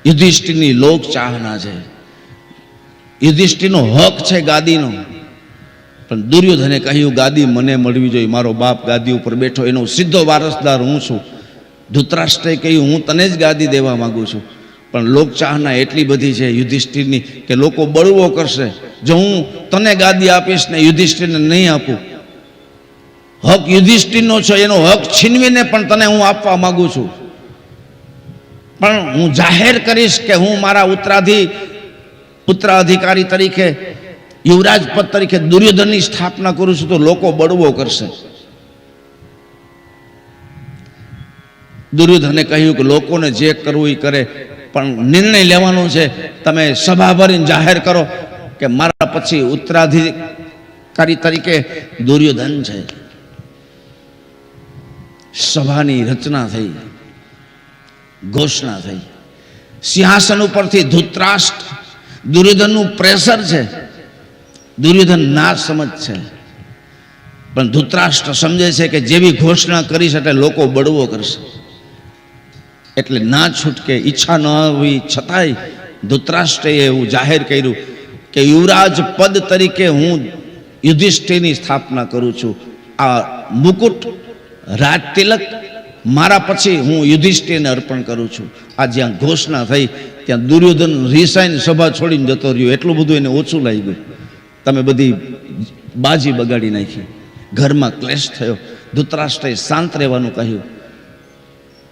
યુધિષ્ઠિરની લોક ચાહના છે, યુધિષ્ઠિરનો હક છે ગાદીનો. પણ દુર્યોધને કહ્યું ગાદી મને મળવી જોઈએ, મારો બાપ ગાદી ઉપર બેઠો, એનો સીધો વારસદાર હું છું. ધૃતરાષ્ટ્રે કહ્યું હું તને જ ગાદી દેવા માંગુ છું. પણ લોકચાહના એટલી બધી છે યુધિષ્ઠિરની કે લોકો બળવો કરશે. જો હું તને ગાદી આપીશ ને યુધિષ્ઠિરને નહીં આપું, હક યુધિષ્ઠિરનો છે, એનો હક છીનવીને પણ તને હું આપવા માંગુ છું. પણ હું જાહેર કરીશ કે હું મારા ઉત્તરાધિકારી તરીકે, યુવરાજ પદ તરીકે દુર્યોધનની સ્થાપના કરું છું, તો લોકો બળવો કરશે. દુર્યોધને કહ્યું કે લોકોને જે કરવું એ કરે, પણ નિર્ણય લેવાનો છે. તમે સભા ભરીને જાહેર કરો કે મારા પછી ઉત્તરાધિકારી તરીકે દુર્યોધન છે. સભાની રચના થઈ, ઘોષણા થઈ. સિંહાસન ઉપરથી ધૃતરાષ્ટ્ર, દુર્યોધનનું પ્રેશર છે. દુર્યોધન ના સમજ છે, પણ ધૃતરાષ્ટ્ર સમજે છે કે જેવી ઘોષણા કરીશ એટલે લોકો બળવો કરશે, એટલે ના છૂટકે. ઈચ્છા ન હોવી છતાંય ધૃતરાષ્ટ્રએ એવું જાહેર કર્યું કે યુવરાજ પદ તરીકે હું યુધિષ્ઠિરની સ્થાપના કરું છું. આ મુકુટ, રાજ તિલક મારા પછી હું યુધિષ્ઠિરને અર્પણ કરું છું. આ જ્યાં ઘોષણા થઈ ત્યાં દુર્યોધન રિસાઈને સભા છોડીને જતો રહ્યો. એટલું બધું એને ઓછું લાગ્યું. તમે બધી બાજી બગાડી નાખી, ઘરમાં ક્લેશ થયો. ધૃતરાષ્ટ્રએ શાંત રહેવાનું કહ્યું.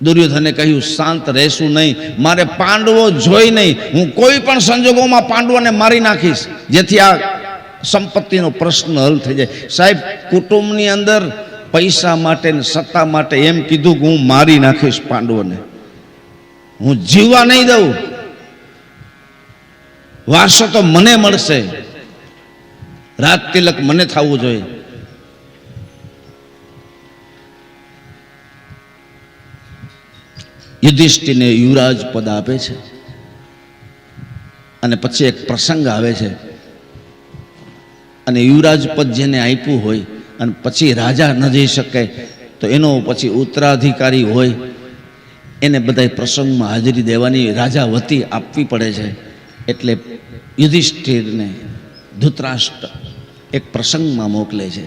દુર્યોધને કહ્યું શાંત રહેશું નહીં, મારે પાંડવો જોઈ નહીં, હું કોઈ પણ સંજોગોમાં પાંડવોને મારી નાખીશ, જેથી આ સંપત્તિનો પ્રશ્ન હલ થઈ જાય. સાહેબ, કુટુંબની અંદર પૈસા માટે ને સત્તા માટે એમ કીધું કે હું મારી નાખીશ પાંડવોને, હું જીવવા નહીં દઉં, વારસો તો મને મળશે, રાજ તિલક મને થવું જોઈએ. યુધિષ્ઠિરને યુવરાજ પદ આપે છે અને પછી એક પ્રસંગ આવે છે. અને યુવરાજ પદ જેને આપ્યું હોય અને પછી રાજા ન જઈ શકે તો એનો પછી ઉત્તરાધિકારી હોય એને બધા પ્રસંગમાં હાજરી દેવાની રાજા વતી આપવી પડે છે. એટલે યુધિષ્ઠિરને ધૃતરાષ્ટ્ર એક પ્રસંગમાં મોકલે છે,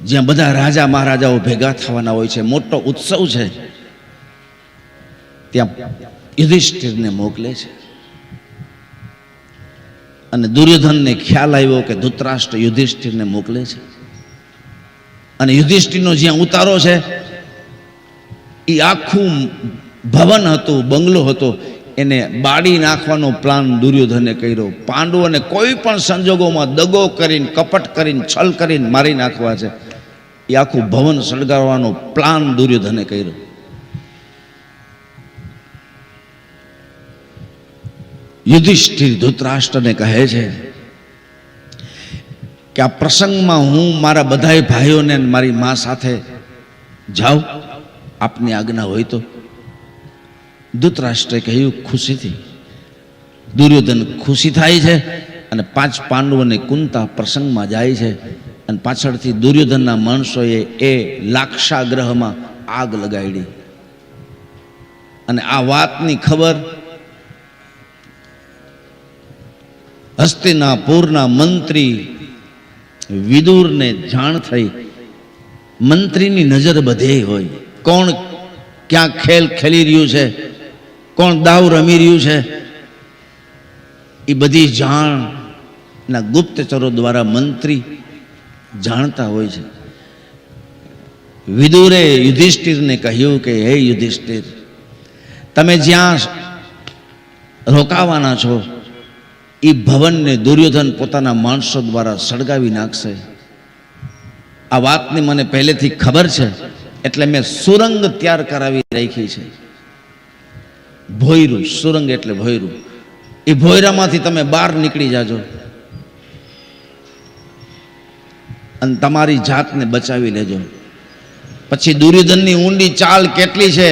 જ્યાં બધા રાજા મહારાજાઓ ભેગા થવાના હોય છે, મોટો ઉત્સવ છે. ત્યાં યુધિષ્ઠિરને મોકલે છે. અને દુર્યોધનને ખ્યાલ આવ્યો કે ધૃતરાષ્ટ્ર યુધિષ્ઠિરને મોકલે છે. અને યુધિષ્ઠિરનો જ્યાં ઉતારો છે એ આખું ભવન હતું, બંગલો હતો, એને બાળી નાખવાનો પ્લાન દુર્યોધને કર્યો. પાંડવોને કોઈ પણ સંજોગોમાં દગો કરીને, કપટ કરીને, છલ કરીને મારી નાખવા છે. એ આખું ભવન સળગાવવાનો પ્લાન દુર્યોધને કર્યો. યુધિષ્ઠિર ધૃતરાષ્ટ્રને કહે છે કે આ પ્રસંગમાં હું મારા બધા ભાઈઓને મારી મા સાથે જાઉં, આપની આજ્ઞા હોય તો. ધૃતરાષ્ટ્રે કહ્યું ખુશીથી. દુર્યોધન ખુશી થાય છે અને 5 પાંડવોને કુંતા પ્રસંગમાં જાય છે. અને પાછળથી દુર્યોધનના માણસોએ એ લાક્ષાગ્રહમાં આગ લગાડી. અને આ વાતની ખબર હસ્તિનાપુરના મંત્રી વિદુરને જાણ થઈ. મંત્રીની નજર બધે હોય, કોણ ક્યાં ખેલ ખેલી રહ્યું છે, કોણ દાવ રમી રહ્યું છે, એ બધી જાણના ગુપ્તચરો દ્વારા મંત્રી જાણતા હોય છે. વિદુરે યુધિષ્ઠિરને કહ્યું કે હે યુધિષ્ઠિર, તમે જ્યાં રોકાવાના છો એ ભવનને દુર્યોધન પોતાના માણસો દ્વારા સળગાવી નાખશે. આ વાતની મને પહેલેથી ખબર છે, એટલે મેં સુરંગ તૈયાર કરાવી રાખી છે. ભોયરું, સુરંગ એટલે ભોયરું. એ ભોયરામાંથી તમે બહાર નીકળી જાજો અને તમારી જાતને બચાવી લેજો. પછી દુર્યોધનની ઊંડી ચાલ કેટલી છે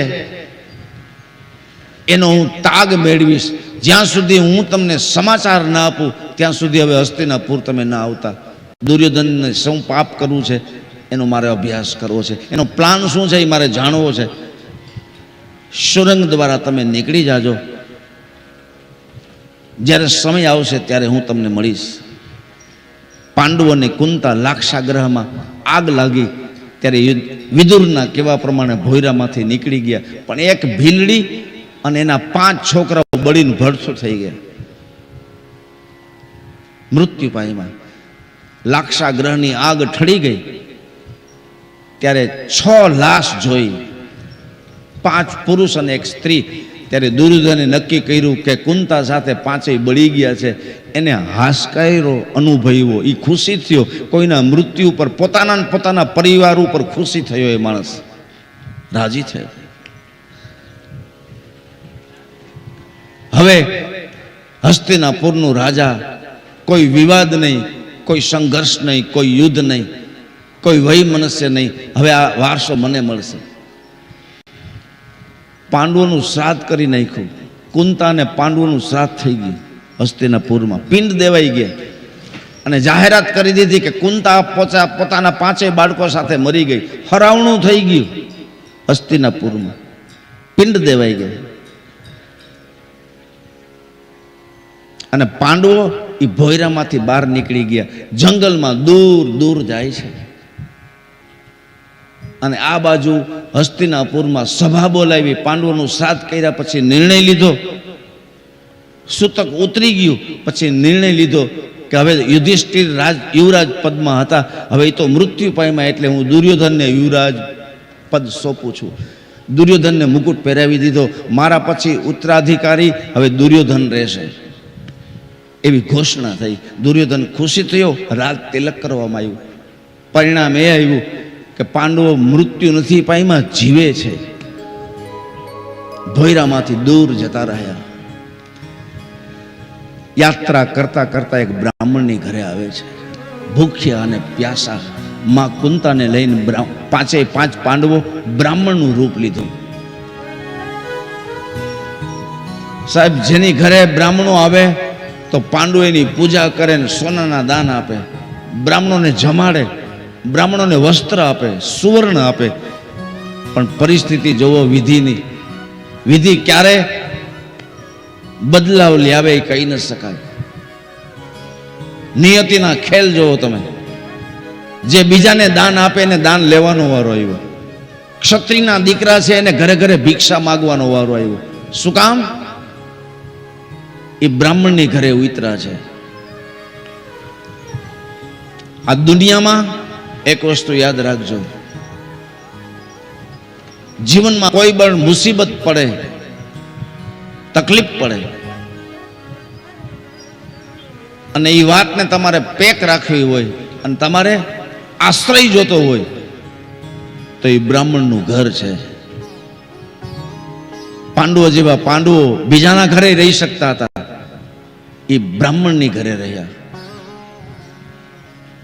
એનો હું તાગ મેળવીશ. જ્યાં સુધી હું તમને સમાચાર ના આપું ત્યાં સુધી હવે હસ્તિનાપુર તમે ના આવતા. દુર્યોધનને શું પાપ કરવું છે એનો મારે અભ્યાસ કરવો છે, એનો પ્લાન શું છે એ મારે જાણવો છે. સુરંગ દ્વારા તમે નીકળી જાજો. જ્યારે સમય આવશે ત્યારે હું તમને મળીશ. પાંડવોને કુંતા લાક્ષાગ્રહમાં આગ લાગી ત્યારે વિદુરના કહેવા પ્રમાણે ભોયરામાંથી નીકળી ગયા, પણ એક ભીલડી અને એના 5 છોકરાઓ બળીને ભડથું થઈ ગયા, મૃત્યુ પામ્યા. લાક્ષાગ્રહની આગ ઠળી ગઈ ત્યારે 6 લાશ જોઈ, 5 પુરુષ અને 1 સ્ત્રી. ત્યારે દુર્યોધને નક્કી કર્યું કે કુંતા સાથે 5 બળી ગયા છે. એને હાશકાયરો અનુભવ્યો, એ ખુશી થયો. કોઈના મૃત્યુ ઉપર પોતાના પરિવાર ઉપર ખુશી થયો, એ માણસ રાજી થયો. હવે હસ્તિનાપુરનું રાજા, કોઈ વિવાદ નહીં, કોઈ સંઘર્ષ નહીં, કોઈ યુદ્ધ નહીં, કોઈ વૈમનસ્ય નહીં. હવે આ વારસો મને મળશે. પાંડવોનું શ્રાદ્ધ કરી નાખ્યું. કુંતા અને પાંડવોનું શ્રાદ્ધ થઈ ગયું. હસ્તિનાપુરમાં પિંડ દેવાઈ ગયા અને જાહેરાત કરી દીધી કે કુંતા પોતાના 5 બાળકો સાથે મરી ગઈ. હરાવણું થઈ ગયું. હસ્તિનાપુરમાં પિંડ દેવાઈ ગયા. અને પાંડવો એ ભોયરામાંથી બહાર નીકળી ગયા, જંગલમાં દૂર દૂર જાય છે. અને આ બાજુ હસ્તિનાપુરમાં સભા બોલાવી, પાંડવોનું શ્રાદ્ધ કર્યા પછી નિર્ણય લીધો. સૂતક ઉતરી ગયું પછી નિર્ણય લીધો કે હવે યુધિષ્ઠિર યુવરાજ પદમાં હતા, હવે એ તો મૃત્યુ પામ્યા, એટલે હું દુર્યોધનને યુવરાજ પદ સોંપું છું. દુર્યોધનને મુકુટ પહેરાવી દીધો. મારા પછી ઉત્તરાધિકારી હવે દુર્યોધન રહેશે, એવી ઘોષણા થઈ. દુર્યોધન ખુશી થયો. રાજ તિલક કરવામાં આવ્યું. પરિણામ એ આવ્યું કે પાંડવો મૃત્યુ નથી પામ્યા, જીવે છે. ભોયરામાંથી દૂર જતા રહ્યા. યાત્રા કરતા કરતા એક બ્રાહ્મણની ઘરે આવે છે, ભૂખ્યા અને પ્યાસા. માં કુંતાને લઈને 5 પાંડવો બ્રાહ્મણનું રૂપ લીધું. સાહેબ, જેની ઘરે બ્રાહ્મણો આવે તો પાંડવો એની પૂજા કરે ને સોનાના દાન આપે, બ્રાહ્મણોને જમાડે, બ્રાહ્મણોને વસ્ત્ર આપે, સુવર્ણ આપે. પણ પરિસ્થિતિ જોવો વિધિની. વિધિ ક્યારે બદલાવ લાવે એ કહી ન શકાય. નિયતિના ખેલ જોવો તમે. જે બીજાને દાન આપે એને દાન લેવાનો વારો આવ્યો. ક્ષત્રિયના દીકરા છે એને ઘરે ઘરે ભિક્ષા માગવાનો વારો આવ્યો. શું કામ? એ બ્રાહ્મણની ઘરે ઉતરા છે. આ દુનિયામાં એક વસ્તુ યાદ રાખજો, જીવનમાં કોઈ પણ મુસીબત પડે, તકલીફ પડે અને એ વાતને તમારે પેક રાખવી હોય અને તમારે આશ્રય જોતો હોય તો એ બ્રાહ્મણનું ઘર છે. પાંડવો જેવા પાંડવો બીજાના ઘરે રહી શકતા હતા, એ બ્રાહ્મણની ઘરે રહ્યા.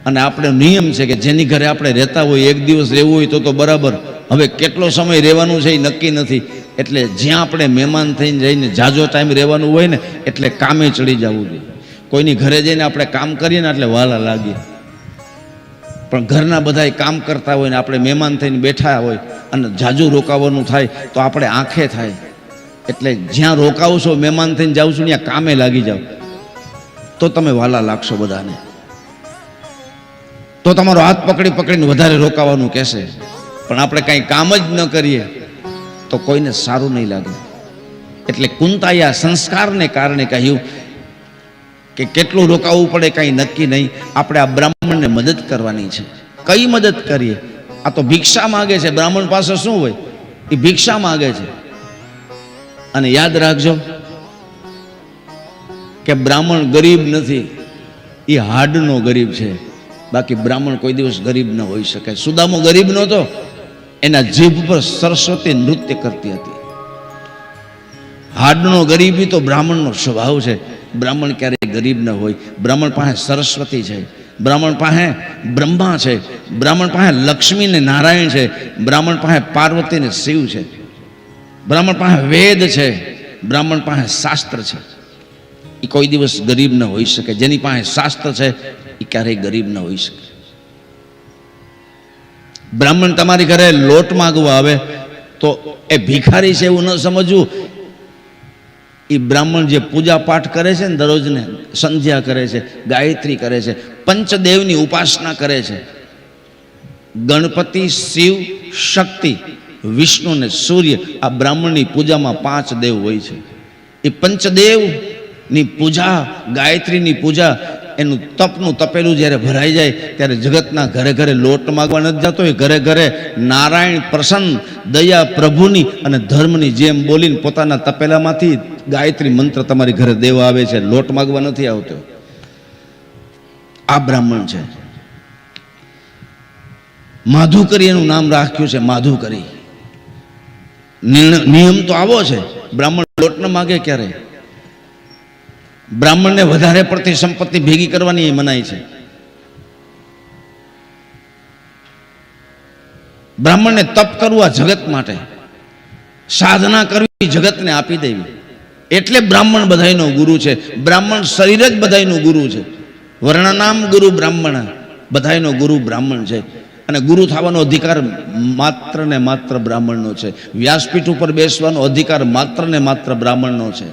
અને આપણે નિયમ છે કે જેની ઘરે આપણે રહેતા હોય, એક દિવસ રહેવું હોય તો બરાબર. હવે કેટલો સમય રહેવાનું છે એ નક્કી નથી. એટલે જ્યાં આપણે મહેમાન થઈને જઈને જાજો ટાઈમ રહેવાનું હોય ને, એટલે કામે ચડી જવું જોઈએ. કોઈની ઘરે જઈને આપણે કામ કરીએ ને એટલે વાલા લાગીએ, પણ ઘરના બધા કામ કરતા હોય ને આપણે મહેમાન થઈને બેઠા હોય અને જાજુ રોકાવાનું થાય તો આપણે આંખે થાય. એટલે જ્યાં રોકાવું છો, મહેમાન થઈને જાઉં છું, ત્યાં કામે લાગી જાઓ તો તમે વાલા લાગશો બધાને. તો તમારો હાથ પકડીને વધારે રોકાવાનું કહેશે. પણ આપણે કાંઈ કામ જ ન કરીએ તો કોઈને સારું નહીં લાગે. એટલે કુંતાએ આ સંસ્કારને કારણે કહ્યું કે કેટલું રોકાવું પડે કાંઈ નક્કી નહીં, આપણે આ બ્રાહ્મણને મદદ કરવાની છે. કઈ મદદ કરીએ? આ તો ભિક્ષા માગે છે. બ્રાહ્મણ પાસે શું હોય? એ ભિક્ષા માગે છે. અને યાદ રાખજો કે બ્રાહ્મણ ગરીબ નથી, એ હાડનો ગરીબ છે. બાકી બ્રાહ્મણ કોઈ દિવસ ગરીબ ન હોઈ શકે. સુદામો ગરીબ નહોતો, એના જીભ પર સરસ્વતી નૃત્ય કરતી હતી. હાડનો ગરીબી તો બ્રાહ્મણનો સ્વભાવ છે. બ્રાહ્મણ ક્યારેય ગરીબ ન હોય. બ્રાહ્મણ પાસે સરસ્વતી છે, બ્રાહ્મણ પાસે બ્રહ્મા છે, બ્રાહ્મણ પાસે લક્ષ્મી ને નારાયણ છે, બ્રાહ્મણ પાસે પાર્વતી ને શિવ છે, બ્રાહ્મણ પાસે વેદ છે, બ્રાહ્મણ પાસે શાસ્ત્ર છે. એ કોઈ દિવસ ગરીબ ન હોઈ શકે. જેની પાસે શાસ્ત્ર છે એ ક્યારેય ગરીબ ન હોઈ શકે. બ્રાહ્મણ તમારી ઘરે લોટ માંગવા આવે તો તો એ ભિખારી છે એવું ન સમજવું. એ બ્રાહ્મણ જે પૂજા પાઠ કરે છે ને દરરોજને, સંધ્યા કરે છે, ગાયત્રી કરે છે, પંચદેવની ઉપાસના કરે છે. ગણપતિ, શિવ, શક્તિ, વિષ્ણુ ને સૂર્ય, આ બ્રાહ્મણની પૂજામાં 5 દેવ હોય છે. એ પંચદેવની પૂજા, ગાયત્રીની પૂજા, એનું તપનું તપેલું જ્યારે ભરાઈ જાય ત્યારે જગતના ઘરે ઘરે લોટ માગવા નથી જતો. એ ઘરે ઘરે નારાયણ પ્રસન્ન, દયા પ્રભુની અને ધર્મની જેમ બોલીને પોતાના તપેલામાંથી ગાયત્રી મંત્ર તમારી ઘરે દેવા આવે છે, લોટ માગવા નથી આવતો. આ બ્રાહ્મણ છે. માધુકરી એનું નામ રાખ્યું છે, માધુકરી. નિયમ તો આવો છે, બ્રાહ્મણ લોટ ન માગે ક્યારે. બ્રાહ્મણને વધારે પડતી સંપત્તિ ભેગી કરવાની મનાઈ છે. બ્રાહ્મણને તપ કરવું આ જગત માટે, સાધના કરવી જગતને આપી દેવી. એટલે બ્રાહ્મણ બધાયનો ગુરુ છે. બ્રાહ્મણ શરીર જ બધાયનું ગુરુ છે. વર્ણનામ ગુરુ બ્રાહ્મણ, બધાયનો ગુરુ બ્રાહ્મણ છે. અને ગુરુ થવાનો અધિકાર માત્ર ને માત્ર બ્રાહ્મણનો છે. વ્યાસપીઠ ઉપર બેસવાનો અધિકાર માત્ર ને માત્ર બ્રાહ્મણનો છે.